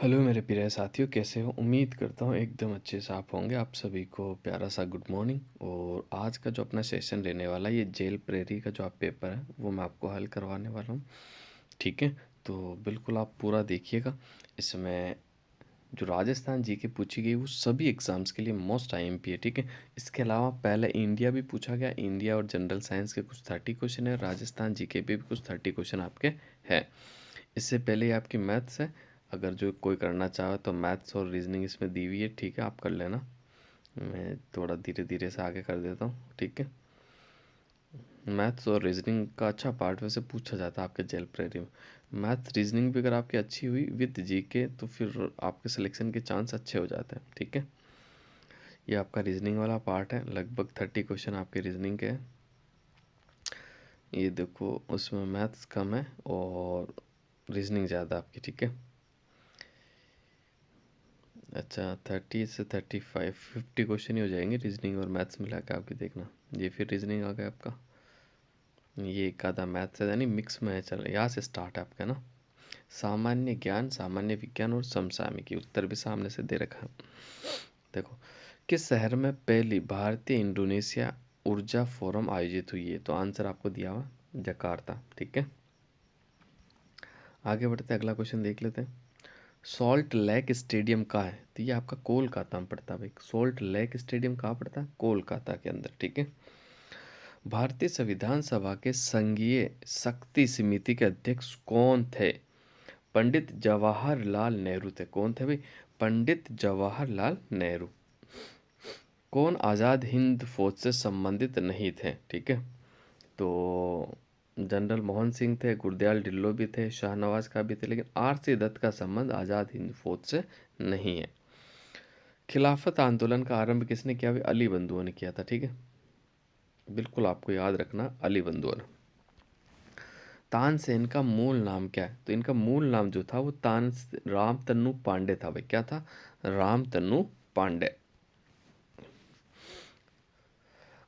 Hello मेरे प्रिय साथियों, कैसे हो? उम्मीद करता हूँ एकदम अच्छे से आप होंगे। आप सभी को प्यारा सा गुड मॉर्निंग। और आज का जो अपना सेशन रहने वाला है, ये जेल प्रेरी का जो आप पेपर है वो मैं आपको हल करवाने वाला हूँ। ठीक है, तो बिल्कुल आप पूरा देखिएगा। इसमें जो राजस्थान जी के पूछी गई वो सभी एग्ज़ाम्स के लिए मोस्ट आईएमपी है। ठीक है, इसके अलावा पहले इंडिया भी पूछा गया। इंडिया और जनरल साइंस के कुछ 30 क्वेश्चन है, राजस्थान जी के भी कुछ 30 क्वेश्चन आपके हैं। इससे पहले ये आपकी मैथ्स है। अगर जो कोई करना चाहे तो मैथ्स और रीजनिंग इसमें दी हुई है। ठीक है, आप कर लेना। मैं थोड़ा धीरे धीरे से आगे कर देता हूँ। ठीक है, मैथ्स और रीजनिंग का अच्छा पार्ट वैसे पूछा जाता है आपके जेल प्रेरी में। मैथ्स रीजनिंग भी अगर आपकी अच्छी हुई विद जीके तो फिर आपके सिलेक्शन के चांस अच्छे हो जाते हैं। ठीक है, ये आपका रीजनिंग वाला पार्ट है। लगभग 30 क्वेश्चन आपके रीजनिंग के हैं। ये देखो, उसमें मैथ्स कम है और रीजनिंग ज़्यादा आपकी। ठीक है, अच्छा 30 से 35 50 क्वेश्चन ही हो जाएंगे रीजनिंग और मैथ्स मिला के आपकी। देखना, ये फिर रीजनिंग आ गया आपका। ये एक आधा मैथ्स है, यानी मिक्स में है। चल, यहाँ से स्टार्ट है आपका ना। सामान्य ज्ञान, सामान्य विज्ञान और समसामयिकी, उत्तर भी सामने से दे रखा है। देखो, किस शहर में पहली भारतीय इंडोनेशिया ऊर्जा फोरम आयोजित हुई है? तो आंसर आपको दिया हुआ जकार्ता। ठीक है, आगे बढ़ते अगला क्वेश्चन देख लेते हैं। सॉल्ट लेक स्टेडियम कहाँ है? तो ये आपका कोलकाता में पड़ता है भाई। सॉल्ट लेक स्टेडियम कहाँ पड़ता है? कोलकाता के अंदर। ठीक है, भारतीय संविधान सभा के संघीय शक्ति समिति के अध्यक्ष कौन थे? पंडित जवाहरलाल नेहरू थे। कौन थे भाई? पंडित जवाहरलाल नेहरू। कौन आज़ाद हिंद फौज से संबंधित नहीं थे? ठीक है, तो जनरल मोहन सिंह थे, गुरदयाल ढिल्लो भी थे, शाहनवाज खां भी थे, लेकिन आर.सी. दत्त का संबंध आज़ाद हिंद फौज से नहीं है। खिलाफत आंदोलन का आरंभ किसने किया? अली बंधुओं ने किया था। ठीक है, बिल्कुल आपको याद रखना, अली बंधुओं ने। तानसेन का मूल नाम क्या है? तो इनका मूल नाम जो था वो राम तन्नू पांडे था भाई। क्या था? राम तन्नू पांडे।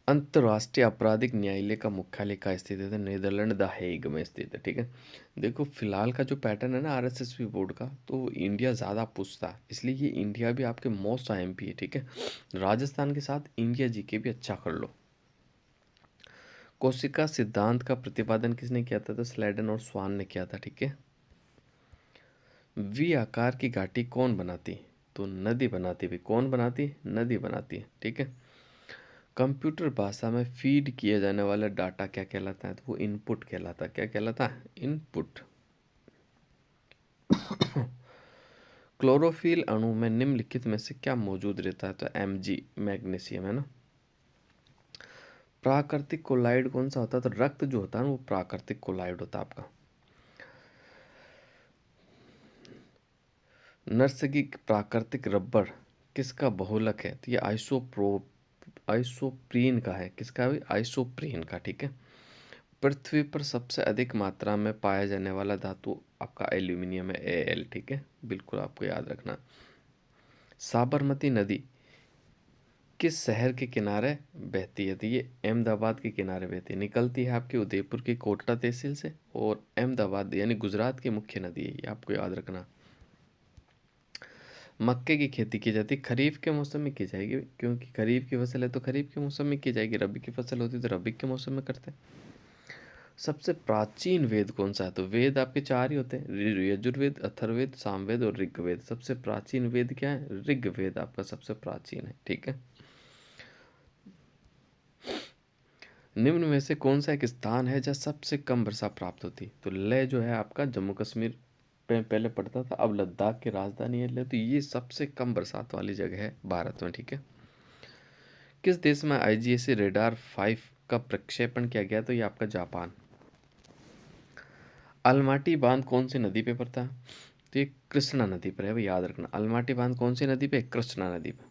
अंतर्राष्ट्रीय आपराधिक न्यायालय का मुख्यालय कहाँ स्थित है? तो नीदरलैंड द हेग में स्थित है। ठीक है, देखो फिलहाल का जो पैटर्न है ना आरएसएसबी बोर्ड का, तो इंडिया ज़्यादा पूछता है, इसलिए ये इंडिया भी आपके मोस्ट आईएमपी है। ठीक है, राजस्थान के साथ इंडिया जीके भी अच्छा कर लो। कोशिका सिद्धांत का प्रतिपादन किसने किया था? तो स्लेडन और स्वान ने किया था। ठीक है, वी आकार की घाटी कौन बनाती? तो नदी बनाती भी। कौन बनाती? नदी बनाती है। ठीक है, कंप्यूटर भाषा में फीड किया जाने वाला डाटा क्या कहलाता है? तो वो इनपुट कहलाता है। क्या कहलाता है? इनपुट। क्लोरोफिल अणु में निम्नलिखित में से क्या मौजूद रहता है? तो Mg, मैग्नीशियम है ना। प्राकृतिक कोलाइड कौन सा होता है? तो रक्त जो होता है ना वो प्राकृतिक कोलाइड होता है आपका। नैसर्गिक प्राकृतिक रबर किसका बहुलक है? तो ये आइसोप्रीन का है। किसका भी? आइसोप्रीन का। ठीक है, पृथ्वी पर सबसे अधिक मात्रा में पाया जाने वाला धातु आपका एल्यूमिनियम है, Al। ठीक है, बिल्कुल आपको याद रखना। साबरमती नदी किस शहर के किनारे बहती है? तो ये अहमदाबाद के किनारे बहती है। निकलती है आपके उदयपुर की कोटला तहसील से, और अहमदाबाद यानी गुजरात की मुख्य नदी है, ये आपको याद रखना। मक्के की खेती की जाती है खरीफ के मौसम में की जाएगी, क्योंकि खरीफ की फसल है तो खरीफ के मौसम में की जाएगी। रबी की फसल होती है तो रबी के मौसम में करते हैं। सबसे प्राचीन वेद कौन सा है? तो वेद आपके चार ही होते हैं, यजुर्वेद, अथर्ववेद, सामवेद और ऋग्वेद। सबसे प्राचीन वेद क्या है? ऋग्वेद आपका सबसे प्राचीन है। ठीक है, निम्न में से कौन सा एक स्थान है जहाँ सबसे कम वर्षा प्राप्त होती है? तो लेह जो है आपका जम्मू कश्मीर पे पहले पड़ता था, अब लद्दाख की राजधानी है लेह, तो ये सबसे कम बरसात वाली जगह है भारत में। ठीक है, किस देश में आईजीएससी रेडार 5 का प्रक्षेपण किया गया? तो ये आपका जापान। अलमाटी बांध कौन सी नदी पे पड़ता है? तो ये कृष्णा नदी पर है भाई, याद रखना। अलमाटी बांध कौन सी नदी पे? कृष्णा नदी पे।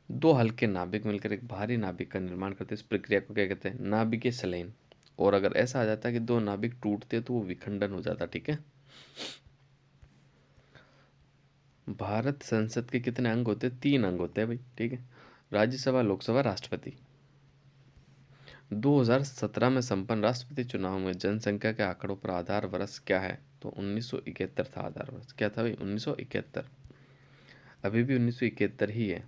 दो हल्के नाभिक मिलकर एक भारी नाभिक का निर्माण करते हैं, इस प्रक्रिया को क्या कहते हैं? नाभिकीय संलयन। और अगर ऐसा आ जाता है कि दो नाभिक टूटते तो वो विखंडन हो जाता। ठीक है, भारत संसद के कितने अंग होते हैं? 3 अंग होते हैं भाई। ठीक है, राज्यसभा, लोकसभा, राष्ट्रपति। 2017 में संपन्न राष्ट्रपति चुनाव में जनसंख्या के आंकड़ों पर आधार वर्ष क्या है? तो तो 1971 था आधार वर्ष। क्या था भाई? 1971। अभी भी 1971 ही है।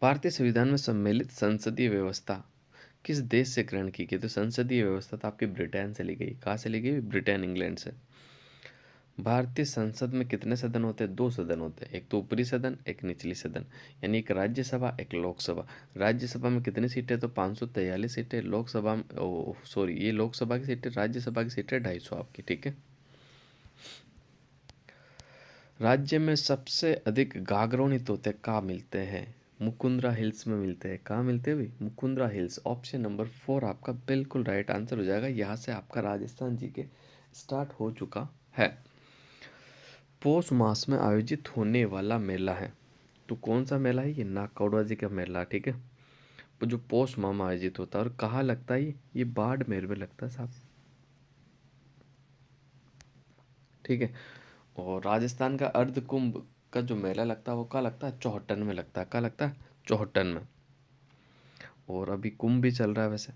भारतीय संविधान में सम्मिलित संसदीय व्यवस्था किस देश से ग्रहण की गई? तो संसदीय व्यवस्था तो आपकी ब्रिटेन से ली गई। कहाँ से ली गई? ब्रिटेन, इंग्लैंड से। भारतीय संसद में कितने सदन होते हैं? 2 सदन होते हैं, एक तो ऊपरी सदन, एक निचली सदन, यानी एक राज्यसभा, एक लोकसभा। राज्यसभा में कितनी सीटें? तो 543 सीटें। लोकसभा में सॉरी, ये लोकसभा की सीटें, राज्यसभा की सीटें 250 आपकी, ठीक है। राज्य में सबसे अधिक गागरोनी तोते कहाँ मिलते हैं? मुकुंदरा हिल्स में मिलते हैं। कहाँ मिलते हैं भाई? मुकुंदरा हिल्स। ऑप्शन नंबर 4 आपका बिल्कुल राइट आंसर हो जाएगा। यहाँ से आपका राजस्थान जीके स्टार्ट हो चुका है। पौष मास में आयोजित होने वाला मेला है, तो कौन सा मेला है? ये नागौड़ा जी का मेला, ठीक है। जो पौष माह में आयोजित होता है। और कहाँ लगता है? ये बाड़मेर में लगता है साहब, ठीक है। और राजस्थान का अर्ध कुंभ का जो मेला लगता है वो कहाँ लगता है? चौहटन में लगता है। कहाँ लगता है? चौहटन में। और अभी कुंभ भी चल रहा है वैसे।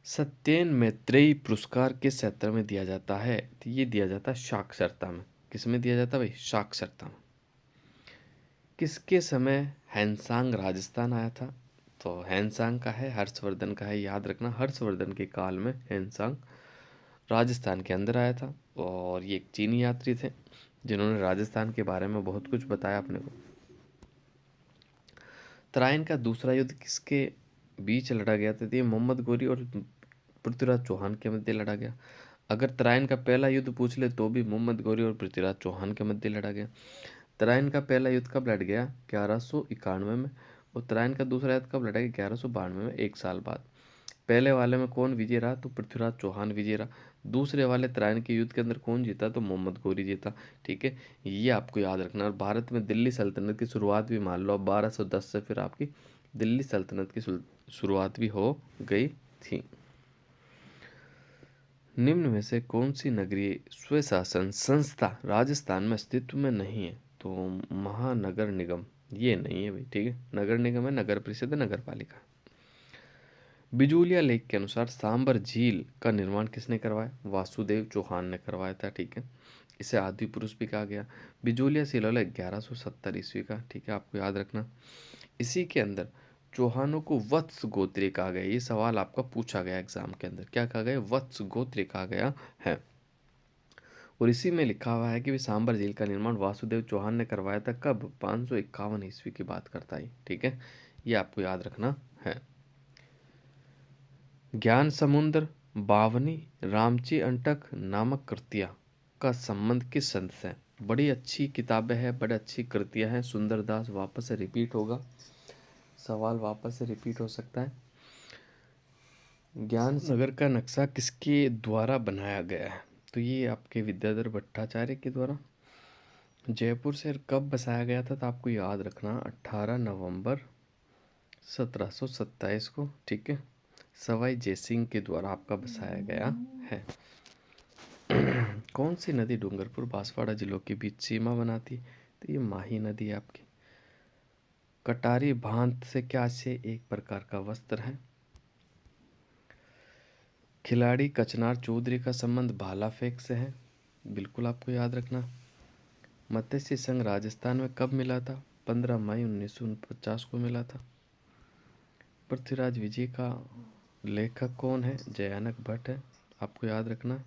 सत्येन मैत्रेयी पुरस्कार किस क्षेत्र में दिया जाता है? तो ये दिया जाता है साक्षरता में। किस में दिया जाता है भाई? साक्षरता में। किसके समय हैनसांग राजस्थान आया था? तो हैनसांग का है, हर्षवर्धन का है, याद रखना। हर्षवर्धन के काल में हैनसांग राजस्थान के अंदर आया था। और ये एक चीनी यात्री थे जिन्होंने राजस्थान के बारे में बहुत कुछ बताया अपने को। तराइन का दूसरा युद्ध किसके बीच लड़ा गया था? ये मोहम्मद गोरी और पृथ्वीराज चौहान के मध्य लड़ा गया। अगर तराइन का पहला युद्ध पूछ ले तो भी मोहम्मद गोरी और पृथ्वीराज चौहान के मध्य लड़ा गया। तराइन का पहला युद्ध कब लड़ गया? 1191 में। और तराइन का दूसरा युद्ध कब लड़ा गया? 1192 में, 1 साल बाद। पहले वाले में कौन विजय रहा? तो पृथ्वीराज चौहान विजय रहा। दूसरे वाले तराइन के युद्ध के अंदर कौन जीता? तो मोहम्मद गोरी जीता, ठीक है। ये आपको याद रखना। और भारत में दिल्ली सल्तनत की शुरुआत भी मान लो 1210 से फिर आपकी दिल्ली सल्तनत की शुरुआत भी हो गई थी। निम्न में से कौन सी नगरीय स्वशासन संस्था राजस्थान में अस्तित्व में नहीं है? तो महानगर निगम ये नहीं है भाई, ठीक है। नगर निगम है, नगर परिषद है, नगर पालिका। बिजूलिया लेख के अनुसार सांबर झील का निर्माण किसने करवाया? वासुदेव चौहान ने करवाया था, ठीक है। इसे आदि पुरुष भी कहा गया। बिजूलिया शिलालेख 1170 ईस्वी का, ठीक है, आपको याद रखना। इसी के अंदर चौहानों को वत्स गोत्रीय कहा गया। ये सवाल आपका पूछा गया एग्जाम के अंदर। क्या कहा गया? वत्स गोत्रीय कहा गया है। और इसी में लिखा हुआ है कि भी सांबर झील का निर्माण वासुदेव चौहान ने करवाया था। कब? 551 ईस्वी की बात करता है, ठीक है। ये आपको याद रखना है। ज्ञान समुद्र, बावनी, रामची अंटक नामक कृतियां का संबंध किस संत से? बड़ी अच्छी किताबें हैं, बड़ी अच्छी कृतियां हैं। सुंदरदास वापस से रिपीट होगा, सवाल वापस से रिपीट हो सकता है। ज्ञान नगर का नक्शा किसके द्वारा बनाया गया है? तो ये आपके विद्याधर भट्टाचार्य के द्वारा। जयपुर शहर कब बसाया गया था? तो आपको याद रखना 18 नवंबर 1727 को, ठीक है। सवाई जयसिंह के द्वारा आपका बसाया गया है। कौन सी नदी डूंगरपुर बांसवाड़ा जिलों के बीच सीमा बनाती है? तो ये माही नदी है आपकी। कटारी भांत से क्या से एक प्रकार का वस्त्र है? खिलाड़ी कचनार चौधरी का संबंध भाला फेंक से है, बिल्कुल आपको याद रखना। मत्स्य संघ राजस्थान में कब मिला था? 15 मई 1949 को मिला था। पृथ्वीराज विजय का लेखक कौन है? जयानक भट्ट है, आपको याद रखना।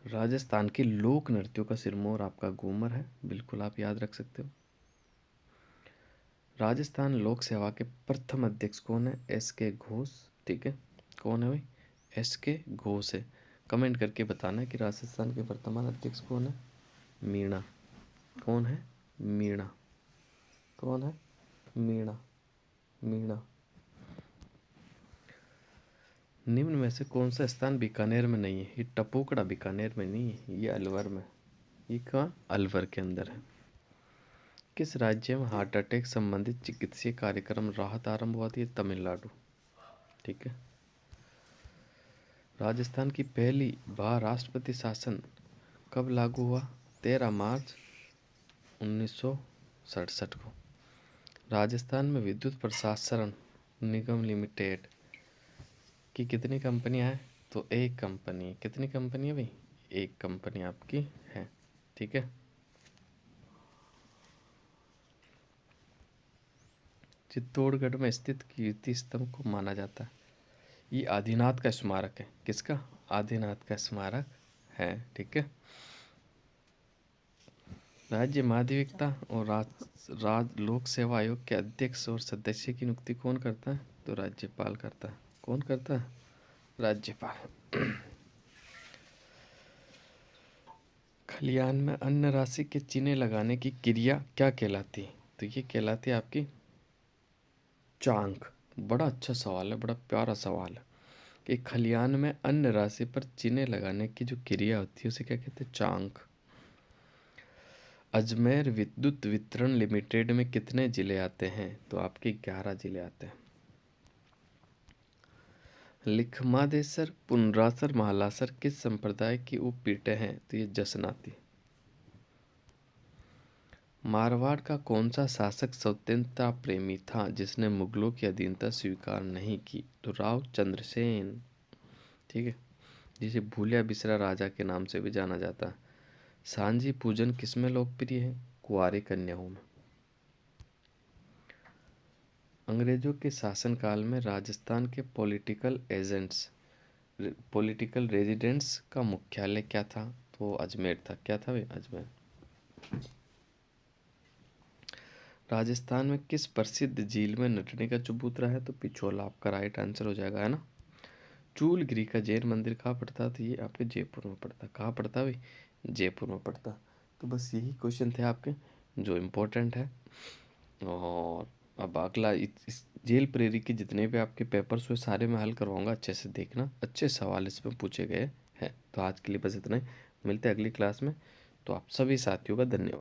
राजस्थान के लोक नृत्यों का सिरमौर आपका घूमर है, बिल्कुल आप याद रख सकते हो। राजस्थान लोक सेवा के प्रथम अध्यक्ष कौन है? एस के घोष, ठीक है। कौन है भाई? एस के घोष है। कमेंट करके बताना कि राजस्थान के वर्तमान अध्यक्ष कौन है? मीणा। कौन है? मीणा। कौन है? मीणा। मीणा। निम्न में से कौन सा स्थान बीकानेर में नहीं है? ये टपोकड़ा बीकानेर में नहीं है, ये अलवर में। ये कहाँ? अलवर के अंदर है। किस राज्य में हार्ट अटैक संबंधित चिकित्सीय कार्यक्रम राहत आरंभ हुआ थी? तमिलनाडु, ठीक है। राजस्थान की पहली बार राष्ट्रपति शासन कब लागू हुआ? 13 मार्च 1967 को। राजस्थान में विद्युत प्रसारण निगम लिमिटेड आपकी कितनी कंपनियां हैं? तो एक कंपनी। कितनी कंपनी है भाई? एक कंपनी आपकी है। ठीक है। चित्तौड़गढ़ में स्थित कीर्ति स्तंभ को माना जाता है। ये आदिनाथ का स्मारक है। किसका? आदिनाथ का स्मारक है। ठीक है। राज्य माध्यमिकता और राज लोक सेवा आयोग के अध्यक्ष और सदस्य की नियुक्ति कौन करता है? तो राज्यपाल करता है। कौन करता है? राज्यपाल। खलियान में अन्न राशि के चीने लगाने की क्रिया क्या कहलाती है? तो ये कहलाती है आपकी चांक। बड़ा अच्छा सवाल है, बड़ा प्यारा सवाल है कि खलियान में अन्न राशि पर चीने लगाने की जो क्रिया होती है उसे क्या कहते हैं? चांक। अजमेर विद्युत वितरण लिमिटेड में कितने जिले आते हैं? तो आपके 11 जिले आते हैं। लिखमादेसर, पुनरासर, महालासर किस संप्रदाय की उपपीठें हैं? तो ये जसनाती। मारवाड़ का कौन सा शासक स्वतंत्रता प्रेमी था जिसने मुगलों की अधीनता स्वीकार नहीं की? तो राव चंद्रसेन। ठीक है। जिसे भूलिया बिसरा राजा के नाम से भी जाना जाता है। सांझी पूजन किसमें लोकप्रिय है? कुंवारी कन्याओं में। अंग्रेजों के शासनकाल में राजस्थान के पॉलिटिकल रेजिडेंस का मुख्यालय क्या था? तो अजमेर था। क्या था भाई? अजमेर। राजस्थान में किस प्रसिद्ध झील में नटने का चबूतरा है? तो पिछोला आपका राइट आंसर हो जाएगा, है ना। चूलगिरी का जैन मंदिर कहाँ पड़ता? तो ये आपके जयपुर में पड़ता। कहाँ पड़ता भाई? जयपुर में पड़ता। तो बस यही क्वेश्चन थे आपके जो इम्पोर्टेंट है। और अब अगला इस जेल प्रेरी के जितने भी आपके पेपर्स हुए सारे मैं हल करवाऊंगा। अच्छे से देखना, अच्छे सवाल इसमें पूछे गए हैं। तो आज के लिए बस इतना ही। मिलते हैं अगली क्लास में। तो आप सभी साथियों का धन्यवाद।